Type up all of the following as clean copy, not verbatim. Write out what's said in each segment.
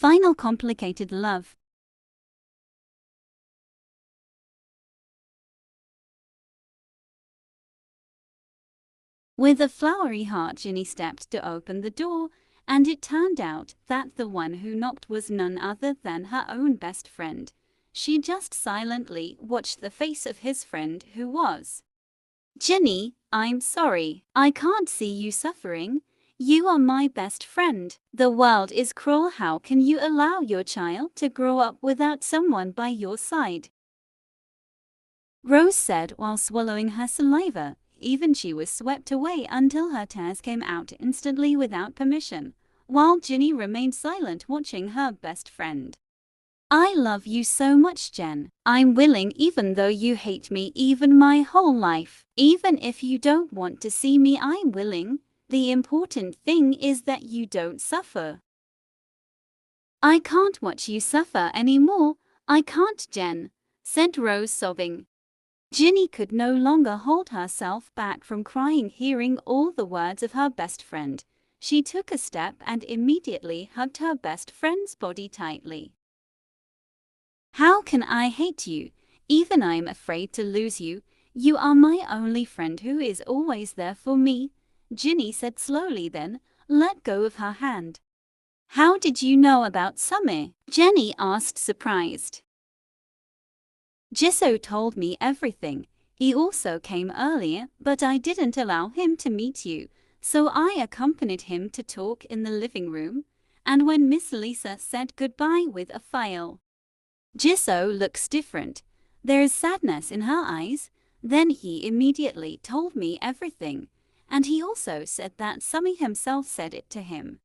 Final complicated love. With a flowery heart, Ginny stepped to open the door, and it turned out that the one who knocked was none other than her own best friend. She just silently watched the face of his friend, who was, "Ginny, I'm sorry. I can't see you suffering. You are my best friend. The world is cruel. How can you allow your child to grow up without someone by your side?" Rose said while swallowing her saliva. Even she was swept away until her tears came out instantly without permission, while Ginny remained silent, watching her best friend. "I love you so much, Jen. I'm willing, even though you hate me even my whole life. Even if you don't want to see me, I'm willing. The important thing is that you don't suffer." "I can't watch you suffer anymore. I can't, Jen," said Rose, sobbing. Ginny could no longer hold herself back from crying, hearing all the words of her best friend. She took a step and immediately hugged her best friend's body tightly. "How can I hate you? Even I'm afraid to lose you. You are my only friend who is always there for me," Ginny said slowly, then let go of her hand. "How did you know about Summer?" Jenny asked, surprised. "Jiso told me everything. He also came earlier, but I didn't allow him to meet you, so I accompanied him to talk in the living room, and when Miss Lisa said goodbye with a file. Jiso looks different. There is sadness in her eyes. Then he immediately told me everything, and he also said that Summy himself said it to him."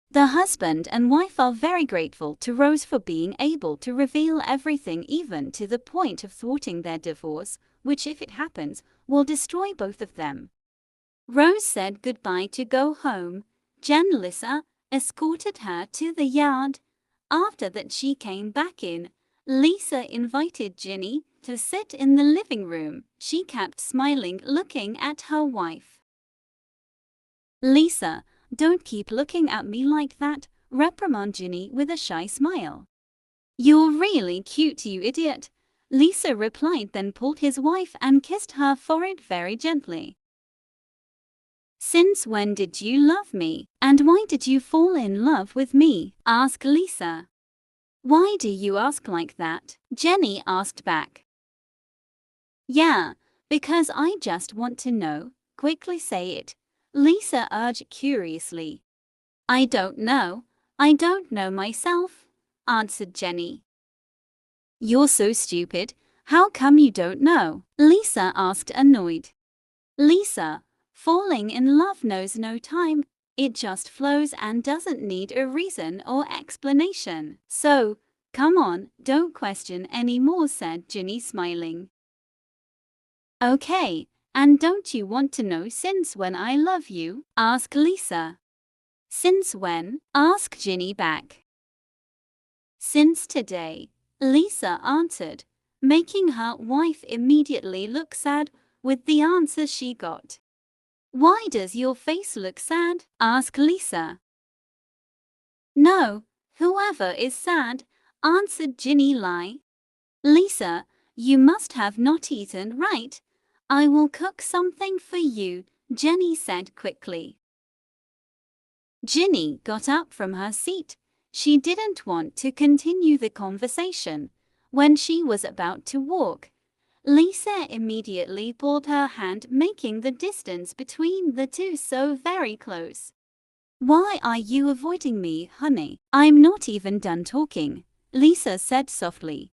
The husband and wife are very grateful to Rose for being able to reveal everything, even to the point of thwarting their divorce, which, if it happens, will destroy both of them. Rose said goodbye to go home. Jenlisa escorted her to the yard. After that, she came back in. Lisa invited Ginny to sit in the living room. She kept smiling, looking at her wife. "Lisa, don't keep looking at me like that," reprimanded Ginny with a shy smile. "You're really cute, you idiot," Lisa replied, then pulled his wife and kissed her forehead very gently. "Since when did you love me? And why did you fall in love with me?" asked Lisa. "Why do you ask like that?" Jenny asked back. "Yeah, because I just want to know. Quickly say it," Lisa urged curiously. I don't know myself," answered Jenny. "You're so stupid. How come you don't know?" Lisa asked, annoyed. "Lisa, falling in love knows no time. It just flows and doesn't need a reason or explanation. So, come on, don't question anymore," said Ginny, smiling. "Okay, and don't you want to know since when I love you?" asked Lisa. "Since when?" asked Ginny back. "Since today," Lisa answered, making her wife immediately look sad with the answer she got. "Why does your face look sad?" asked Lisa. "No, whoever is sad," answered Ginny lie. "Lisa, you must have not eaten right. I will cook something for you," Jenny said quickly. Ginny got up from her seat. She didn't want to continue the conversation. When she was about to walk, Lisa immediately pulled her hand, making the distance between the two so very close. "Why are you avoiding me, honey? I'm not even done talking," Lisa said softly.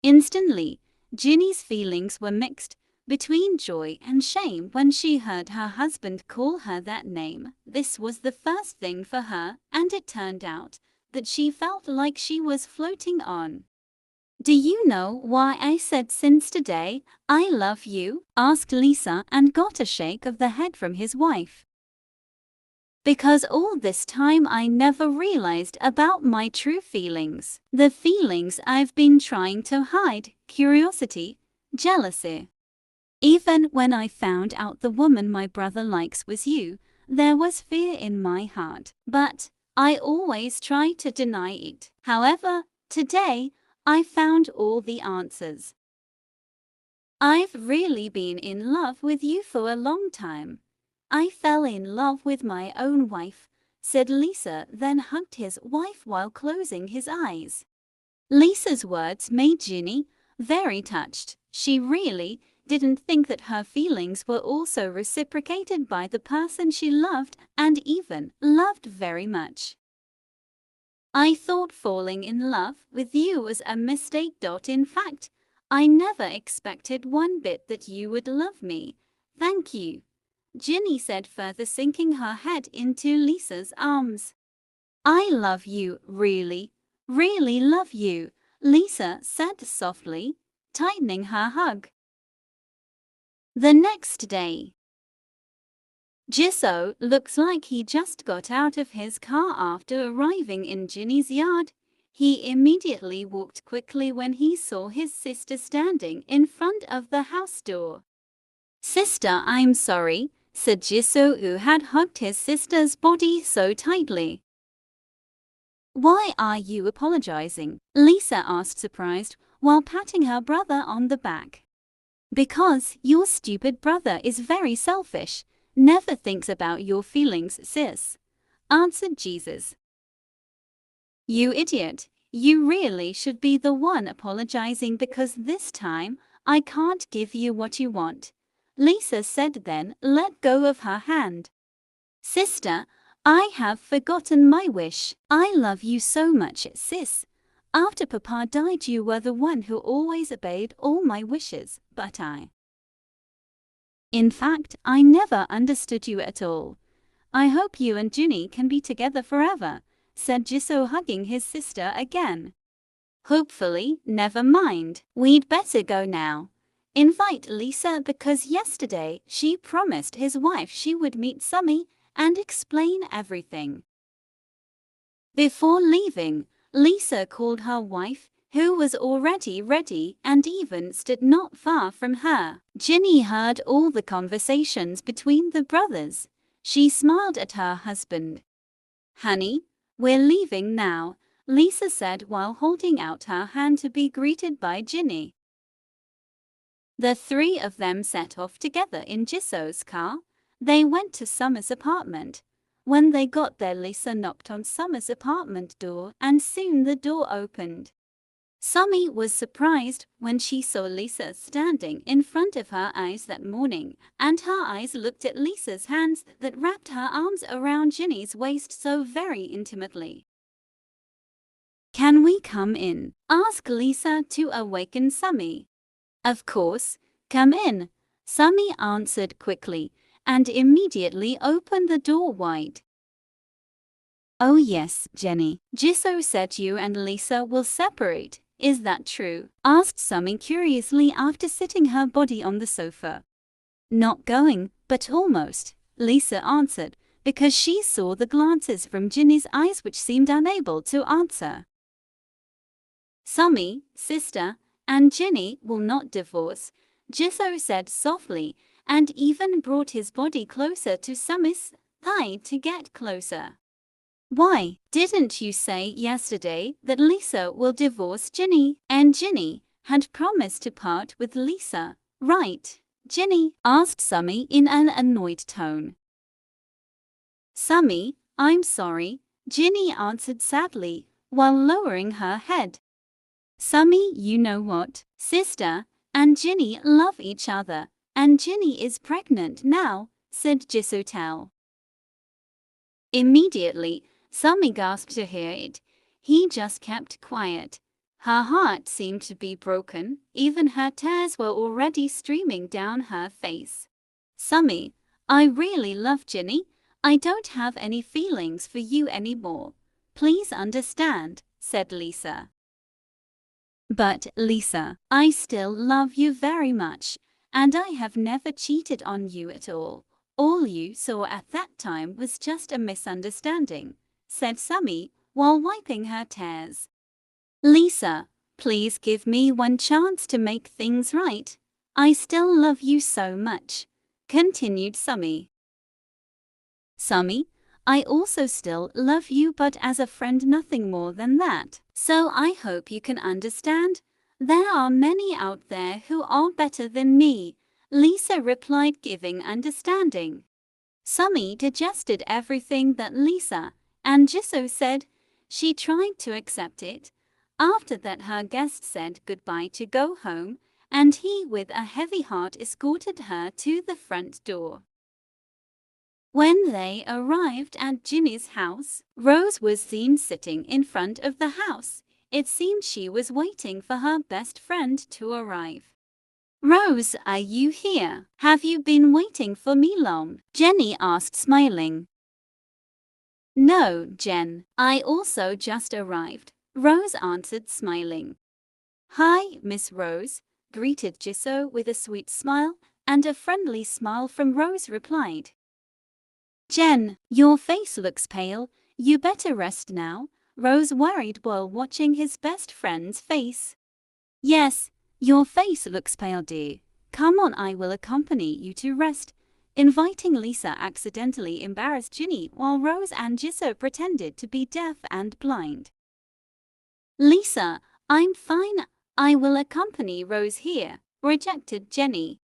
Instantly, Ginny's feelings were mixed between joy and shame when she heard her husband call her that name. This was the first thing for her, and it turned out that she felt like she was floating on. "Do you know why I said since today I love you?" asked Lisa, and got a shake of the head from his wife. "Because all this time I never realized about my true feelings. The feelings I've been trying to hide: curiosity, jealousy. Even when I found out the woman my brother likes was you, there was fear in my heart. But I always try to deny it. However, today, I found all the answers. I've really been in love with you for a long time. I fell in love with my own wife, said Lisa, then hugged his wife while closing his eyes. Lisa's words made Ginny very touched. She really didn't think that her feelings were also reciprocated by the person she loved and even loved very much. I thought falling in love with you was a mistake. In fact, I never expected one bit that you would love me. Thank you, Ginny said, further sinking her head into Lisa's arms. I love you, really love you, Lisa said softly, tightening her hug. The next day, Jisoo looks like he just got out of his car after arriving in Ginny's yard. He immediately walked quickly when he saw his sister standing in front of the house door. Sister, I'm sorry, said Jisoo, who had hugged his sister's body so tightly. Why are you apologizing? Lisa asked, surprised, while patting her brother on the back. Because your stupid brother is very selfish, never thinks about your feelings, sis, answered Jesus. You idiot, you really should be the one apologizing because this time I can't give you what you want, Lisa said, then let go of her hand. Sister, I have forgotten my wish. I love you so much, sis. After Papa died, you were the one who always obeyed all my wishes, but in fact, I never understood you at all. I hope you and Ginny can be together forever, said Jisoo, hugging his sister again. Hopefully, never mind. We'd better go now. Invite Lisa, because yesterday she promised his wife she would meet Sumi and explain everything. Before leaving, Lisa called her wife, who was already ready and even stood not far from her. Ginny heard all the conversations between the brothers. She smiled at her husband. Honey, we're leaving now, Lisa said while holding out her hand to be greeted by Ginny. The three of them set off together in Jisoo's car. They went to Summer's apartment. When they got there, Lisa knocked on Summer's apartment door and soon the door opened. Sumi was surprised when she saw Lisa standing in front of her eyes that morning, and her eyes looked at Lisa's hands that wrapped her arms around Ginny's waist so very intimately. Can we come in? Asked Lisa to awaken Sumi. Of course, come in, Sumi answered quickly, and immediately opened the door wide. Oh yes, Jenny, Jisoo said you and Lisa will separate. Is that true? Asked Sumi curiously after sitting her body on the sofa. Not going, but almost, Lisa answered, because she saw the glances from Ginny's eyes which seemed unable to answer. Sumi, sister, and Ginny will not divorce, Jisoo said softly, and even brought his body closer to Sumi's thigh to get closer. Why didn't you say yesterday that Lisa will divorce Ginny? And Ginny had promised to part with Lisa, right, Ginny? Asked Sumi in an annoyed tone. Sumi, I'm sorry, Ginny answered sadly, while lowering her head. Sumi, you know what? Sister and Ginny love each other, and Ginny is pregnant now, said Jisoo. Immediately, Sumi gasped to hear it. He just kept quiet. Her heart seemed to be broken, even her tears were already streaming down her face. Sumi, I really love Ginny. I don't have any feelings for you anymore. Please understand, said Lisa. But, Lisa, I still love you very much, and I have never cheated on you at all. All you saw at that time was just a misunderstanding, said Sumi, while wiping her tears. Lisa, please give me one chance to make things right. I still love you so much, continued Sumi. Sumi, I also still love you, but as a friend, nothing more than that. So I hope you can understand. There are many out there who are better than me, Lisa replied, giving understanding. Sumi digested everything that Lisa and Jisoo said. She tried to accept it. After that, her guest said goodbye to go home, and he, with a heavy heart, escorted her to the front door. When they arrived at Ginny's house, Rose was seen sitting in front of the house. It seemed she was waiting for her best friend to arrive. Rose, are you here? Have you been waiting for me long? Jenny asked, smiling. No, Jen, I also just arrived, Rose answered, smiling. Hi, Miss Rose, greeted Jisoo with a sweet smile, and a friendly smile from Rose replied. Jen, your face looks pale, you better rest now, Rose worried while watching his best friend's face. Yes, your face looks pale, dear. Come on, I will accompany you to rest. Inviting Lisa accidentally embarrassed Ginny while Rose and Jisoo pretended to be deaf and blind. Lisa, I'm fine, I will accompany Rose here, rejected Jenny.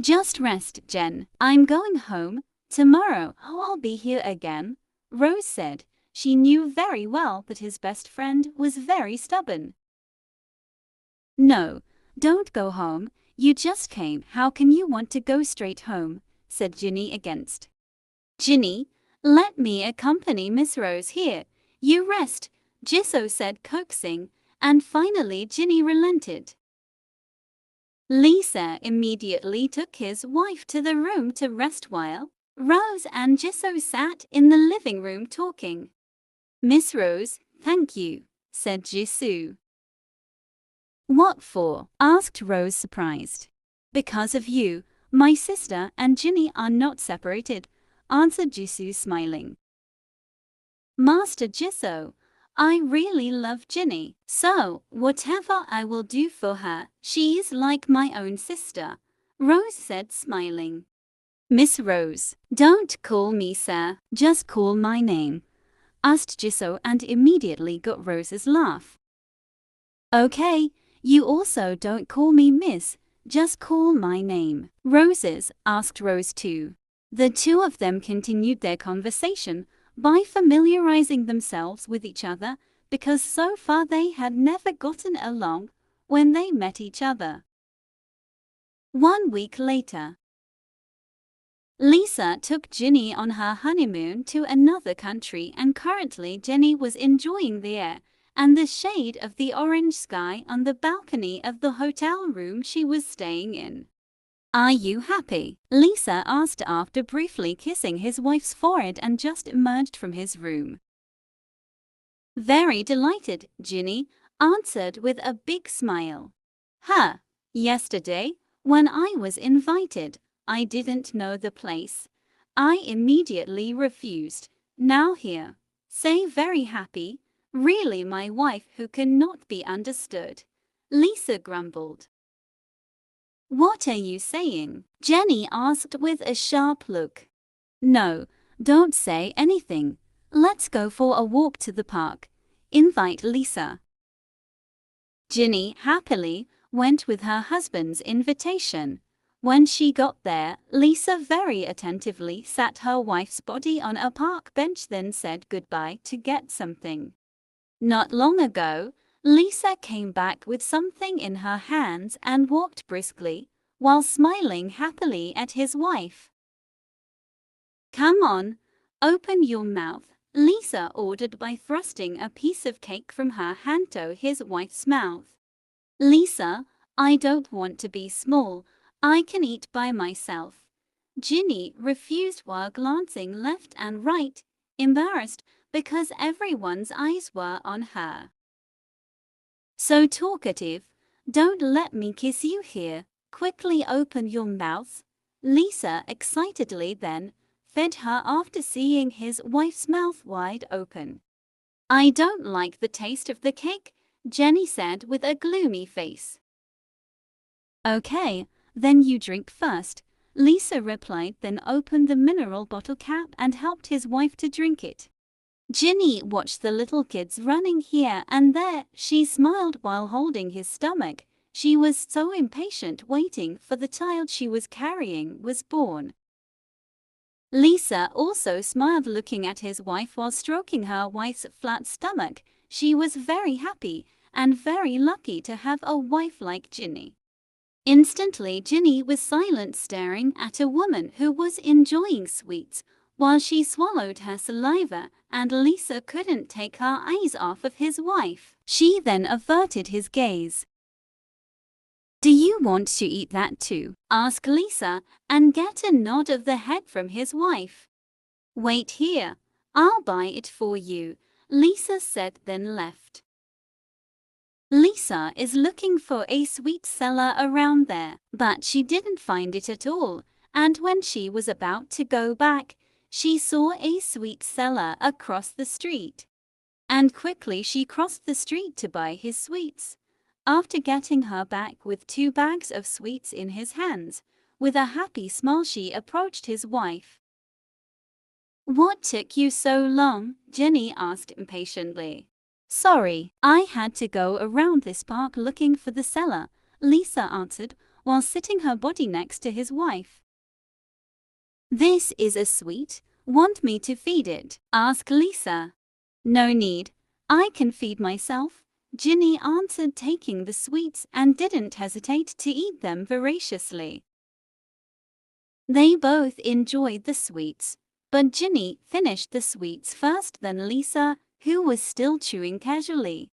Just rest, Jen, I'm going home. Tomorrow I'll be here again, Rose said. She knew very well that his best friend was very stubborn. No, don't go home, you just came, how can you want to go straight home, said Ginny against. Ginny, let me accompany Miss Rose here, you rest, Jisoo said, coaxing, and finally Ginny relented. Lisa immediately took his wife to the room to rest while Rose and Jisoo sat in the living room talking. Miss Rose, thank you, said Jisoo. What for? Asked Rose, surprised. Because of you, my sister and Ginny are not separated, answered Jisoo, smiling. Master Jisoo, I really love Ginny, so whatever I will do for her, she is like my own sister, Rose said, smiling. Miss Rose, don't call me sir, just call my name, asked Jisoo, and immediately got Rose's laugh. Okay, you also don't call me miss, just call my name. Roses, asked Rose too. The two of them continued their conversation by familiarizing themselves with each other, because so far they had never gotten along when they met each other. 1 week later, Lisa took Ginny on her honeymoon to another country, and currently Jenny was enjoying the air and the shade of the orange sky on the balcony of the hotel room she was staying in. Are you happy? Lisa asked after briefly kissing his wife's forehead and just emerged from his room. Very delighted, Ginny answered with a big smile. Yesterday, when I was invited, I didn't know the place. I immediately refused. Now here, say very happy, really my wife who cannot be understood, Lisa grumbled. What are you saying? Jenny asked with a sharp look. No, don't say anything. Let's go for a walk to the park, invite Lisa. Ginny happily went with her husband's invitation. When she got there, Lisa very attentively sat her wife's body on a park bench, then said goodbye to get something. Not long ago, Lisa came back with something in her hands and walked briskly, while smiling happily at his wife. Come on, open your mouth, Lisa ordered by thrusting a piece of cake from her hand to his wife's mouth. Lisa, I don't want to be small, I can eat by myself. Ginny refused while glancing left and right, embarrassed because everyone's eyes were on her. So talkative, don't let me kiss you here, quickly open your mouth, Lisa excitedly then fed her after seeing his wife's mouth wide open. I don't like the taste of the cake, Jenny said with a gloomy face. Okay, then you drink first, Lisa replied, then opened the mineral bottle cap and helped his wife to drink it. Ginny watched the little kids running here and there. She smiled while holding his stomach. She was so impatient waiting for the child she was carrying was born. Lisa also smiled looking at his wife while stroking her wife's flat stomach. She was very happy and very lucky to have a wife like Ginny. Instantly, Ginny was silent, staring at a woman who was enjoying sweets while she swallowed her saliva, and Lisa couldn't take her eyes off of his wife. She then averted his gaze. "Do you want to eat that too?" asked Lisa, and get a nod of the head from his wife. "Wait here, I'll buy it for you," Lisa said, then left. Lisa is looking for a sweet seller around there, but she didn't find it at all, and when she was about to go back, she saw a sweet seller across the street. And quickly she crossed the street to buy his sweets. After getting her back with 2 bags of sweets in his hands, with a happy smile she approached his wife. "What took you so long?" Jenny asked impatiently. "Sorry, I had to go around this park looking for the seller," Lisa answered while sitting her body next to his wife. "This is a sweet. Want me to feed it?" asked Lisa. "No need. I can feed myself," Ginny answered, taking the sweets and didn't hesitate to eat them voraciously. They both enjoyed the sweets, but Ginny finished the sweets first, then Lisa, who was still chewing casually.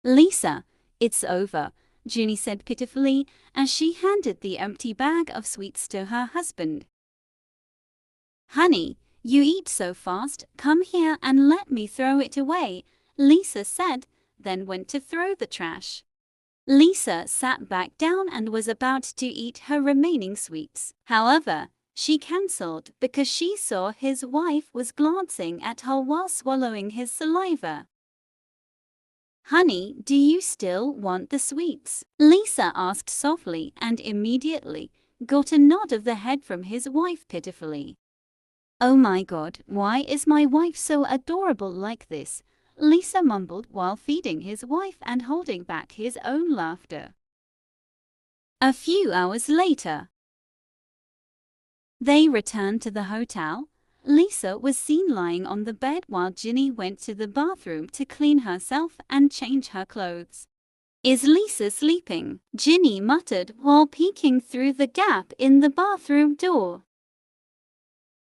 "Lisa, it's over," Ginny said pitifully as she handed the empty bag of sweets to her husband. "Honey, you eat so fast, come here and let me throw it away," Lisa said, then went to throw the trash. Lisa sat back down and was about to eat her remaining sweets. However, she cancelled because she saw his wife was glancing at her while swallowing his saliva. "Honey, do you still want the sweets?" Lisa asked softly and immediately got a nod of the head from his wife pitifully. "Oh my God, why is my wife so adorable like this?" Lisa mumbled while feeding his wife and holding back his own laughter. A few hours later, they returned to the hotel. Lisa was seen lying on the bed while Ginny went to the bathroom to clean herself and change her clothes. "Is Lisa sleeping?" Ginny muttered while peeking through the gap in the bathroom door.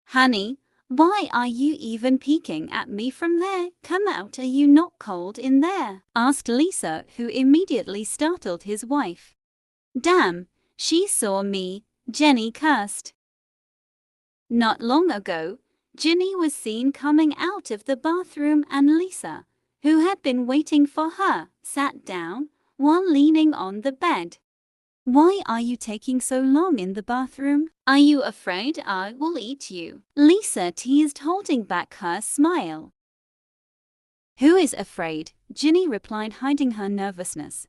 "Honey, why are you even peeking at me from there? Come out, are you not cold in there?" asked Lisa, who immediately startled his wife. "Damn, she saw me," Jenny cursed. Not long ago, Ginny was seen coming out of the bathroom and Lisa, who had been waiting for her, sat down while leaning on the bed. "Why are you taking so long in the bathroom? Are you afraid I will eat you?" Lisa teased, holding back her smile. "Who is afraid?" Ginny replied, hiding her nervousness.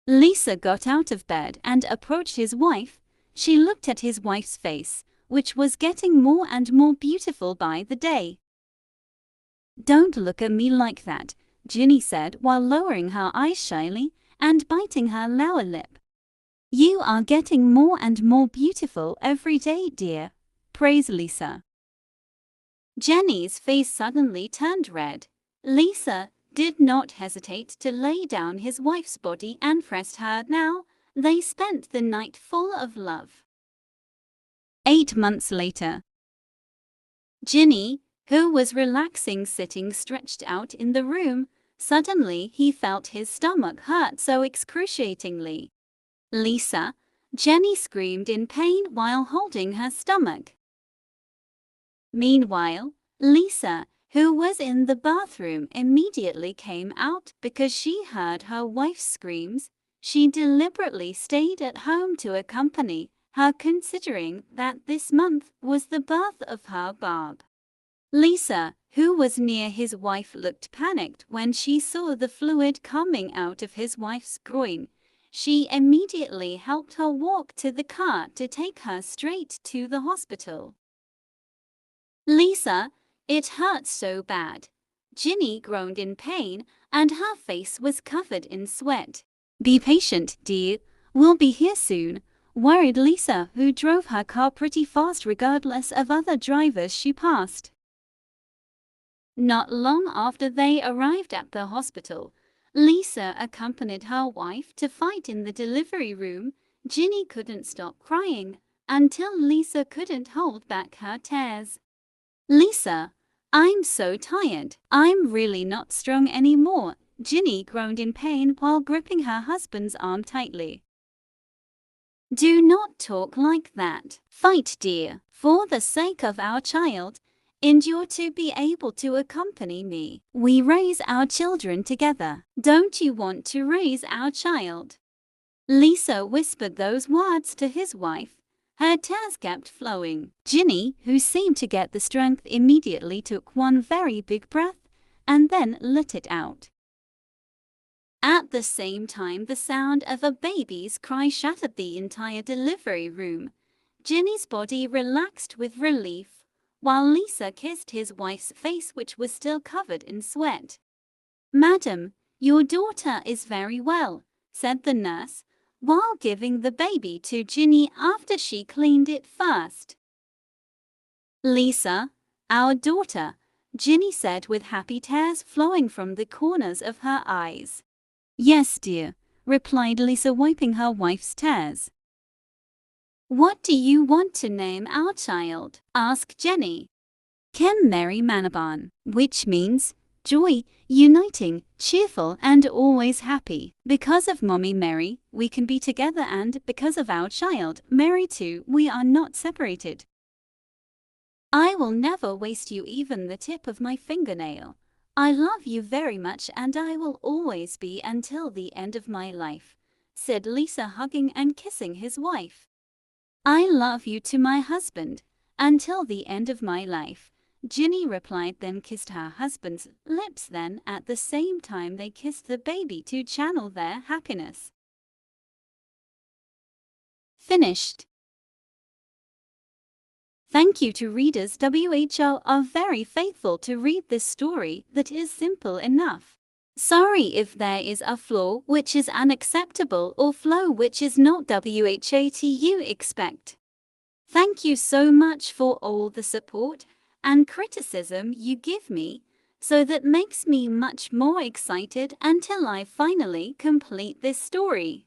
Lisa got out of bed and approached his wife. She looked at his wife's face, which was getting more and more beautiful by the day. "Don't look at me like that," Ginny said while lowering her eyes shyly and biting her lower lip. "You are getting more and more beautiful every day, dear," praised Lisa. Jenny's face suddenly turned red. Lisa did not hesitate to lay down his wife's body and pressed her. Now, they spent the night full of love. 8 months later, Ginny, who was relaxing sitting stretched out in the room, suddenly he felt his stomach hurt so excruciatingly. "Lisa," Jenny screamed in pain while holding her stomach. Meanwhile, Lisa, who was in the bathroom, immediately came out because she heard her wife's screams. She deliberately stayed at home to accompany her, considering that this month was the birth of her Barb. Lisa, who was near his wife, looked panicked when she saw the fluid coming out of his wife's groin. She immediately helped her walk to the car to take her straight to the hospital. "Lisa, it hurts so bad." Ginny groaned in pain, and her face was covered in sweat. "Be patient, dear. We'll be here soon," worried Lisa, who drove her car pretty fast regardless of other drivers she passed. Not long after they arrived at the hospital, Lisa accompanied her wife to fight in the delivery room. Ginny couldn't stop crying until Lisa couldn't hold back her tears. "Lisa, I'm so tired. I'm really not strong anymore." Ginny groaned in pain while gripping her husband's arm tightly. "Do not talk like that. Fight, dear, for the sake of our child. Endure to be able to accompany me. We raise our children together. Don't you want to raise our child?" Lisa whispered those words to his wife. Her tears kept flowing. Ginny, who seemed to get the strength, immediately took one very big breath and then let it out. At the same time, the sound of a baby's cry shattered the entire delivery room. Ginny's body relaxed with relief, while Lisa kissed his wife's face, which was still covered in sweat. "Madam, your daughter is very well," said the nurse, while giving the baby to Ginny after she cleaned it first. "Lisa, our daughter," Ginny said with happy tears flowing from the corners of her eyes. "Yes, dear," replied Lisa, wiping her wife's tears. "What do you want to name our child?" asked Jenny. "Ken Mary Manaban," which means joy, uniting, cheerful, and always happy. Because of Mommy Mary, we can be together, and because of our child, Mary too, we are not separated. I will never waste you even the tip of my fingernail. I love you very much, and I will always be until the end of my life," said Lisa, hugging and kissing his wife. "I love you to my husband, until the end of my life," Ginny replied, then kissed her husband's lips. Then at the same time they kissed the baby to channel their happiness. Finished. Thank you to readers who are very faithful to read this story that is simple enough. Sorry if there is a flaw which is unacceptable or flow which is not what you expect. Thank you so much for all the support and criticism you give me, so that makes me much more excited until I finally complete this story.